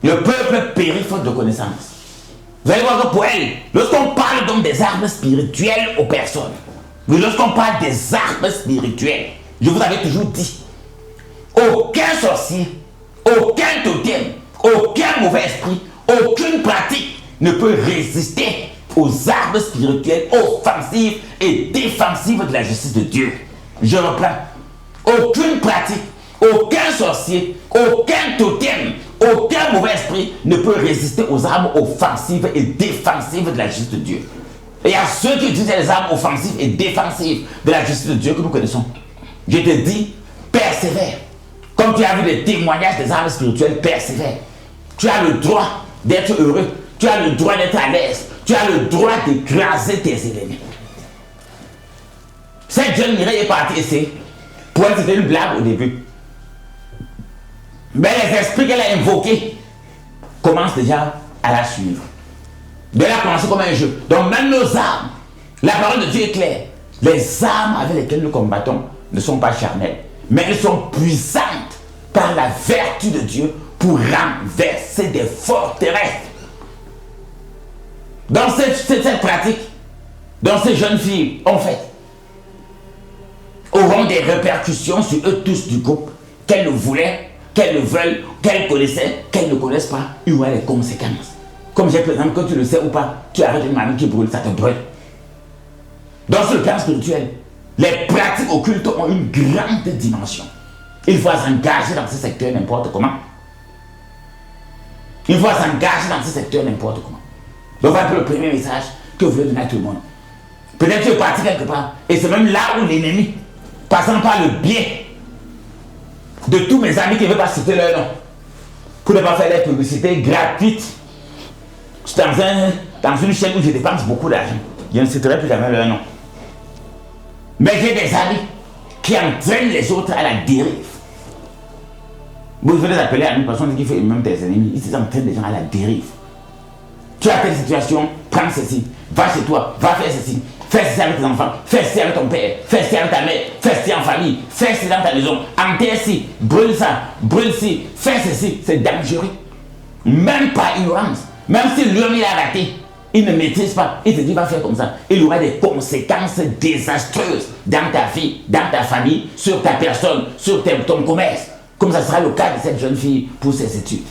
Le peuple périt faute de connaissance. Vous allez voir que pour elle, lorsqu'on parle donc des armes spirituelles aux personnes, mais lorsqu'on parle des armes spirituelles, je vous avais toujours dit, aucun sorcier, aucun totem, aucun mauvais esprit, aucune pratique ne peut résister aux armes spirituelles offensives et défensives de la justice de Dieu. Je reprends. Aucune pratique, aucun sorcier, aucun totem, aucun mauvais esprit ne peut résister aux armes offensives et défensives de la justice de Dieu. Et à ceux qui utilisent les armes offensives et défensives de la justice de Dieu que nous connaissons, je te dis, persévère. Comme tu as vu les témoignages des armes spirituelles, persévère. Tu as le droit d'être heureux. Tu as le droit d'être à l'aise. Tu as le droit d'écraser tes ennemis. Cette jeune Mireille est partie ici. Pour elle, c'était une blague au début. Mais les esprits qu'elle a invoqués commencent déjà à la suivre. De là, commencer comme un jeu. Donc, même nos armes, la parole de Dieu est claire. Les armes avec lesquelles nous combattons ne sont pas charnelles, mais elles sont puissantes par la vertu de Dieu pour renverser des forteresses. Dans cette pratique, dans ces jeunes filles, en fait, auront des répercussions sur eux tous du groupe, qu'elles le voulaient, qu'elles le veulent, qu'elles connaissaient, qu'elles ne connaissent pas, il y aura des conséquences. Comme j'ai par exemple, que tu le sais ou pas, tu arrêtes une mamie qui brûle, ça te brûle. Dans ce plan spirituel, les pratiques occultes ont une grande dimension. Il faut s'engager dans ce secteur n'importe comment. Il faut s'engager dans ce secteur n'importe comment. Donc voilà le premier message que je voulais donner à tout le monde. Peut-être que tu es parti quelque part, et c'est même là où l'ennemi, passant par le biais de tous mes amis qui ne veulent pas citer leur nom, pour ne pas faire des publicités gratuites, dans une chaîne où je dépense beaucoup d'argent. Je ne citerai plus jamais leur nom. Mais j'ai des amis qui entraînent les autres à la dérive. Vous devez les appeler amis, parce qu'on dit qu'il faut même tes ennemis. Ils entraînent les gens à la dérive. Tu as telle situation, prends ceci, va chez toi, va faire ceci, fais ceci avec tes enfants, fais ceci avec ton père, fais ceci avec ta mère, fais ceci en famille, fais ceci dans ta maison, enterre ci, brûle ça, brûle ci, fais ceci, c'est dangereux. Même par ignorance, même si l'homme il a raté, il ne maîtrise pas, il te dit va faire comme ça, il y aura des conséquences désastreuses dans ta vie, dans ta famille, sur ta personne, sur ton commerce, comme ça sera le cas de cette jeune fille pour ses études.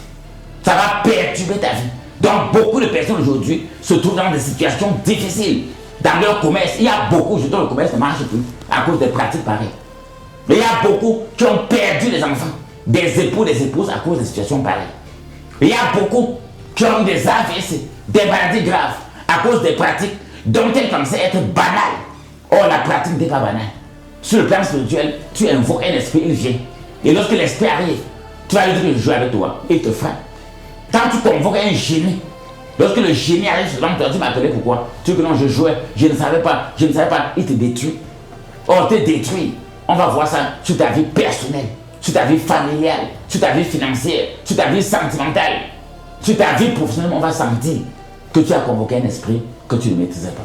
Ça va perturber ta vie. Donc beaucoup de personnes aujourd'hui se trouvent dans des situations difficiles dans leur commerce. Il y a beaucoup, je dis le commerce ne marche plus à cause des pratiques pareilles. Mais il y a beaucoup qui ont perdu des enfants, des époux, des épouses à cause des situations pareilles. Il y a beaucoup qui ont des AVC, des maladies graves à cause des pratiques dont elles pensaient être banales. Or la pratique n'est pas banale. Sur le plan spirituel, tu invoques un esprit, il vient. Et lorsque l'esprit arrive, tu vas lui dire qu'il joue avec toi et il te frappe. Quand tu convoques un génie, lorsque le génie arrive sur l'homme, tu m'appelais pourquoi? Tu dis que non, je jouais, je ne savais pas, il te détruit. Or, te détruit. On va voir ça sur ta vie personnelle, sur ta vie familiale, sur ta vie financière, sur ta vie sentimentale, sur ta vie professionnelle. On va sentir que tu as convoqué un esprit que tu ne maîtrisais pas.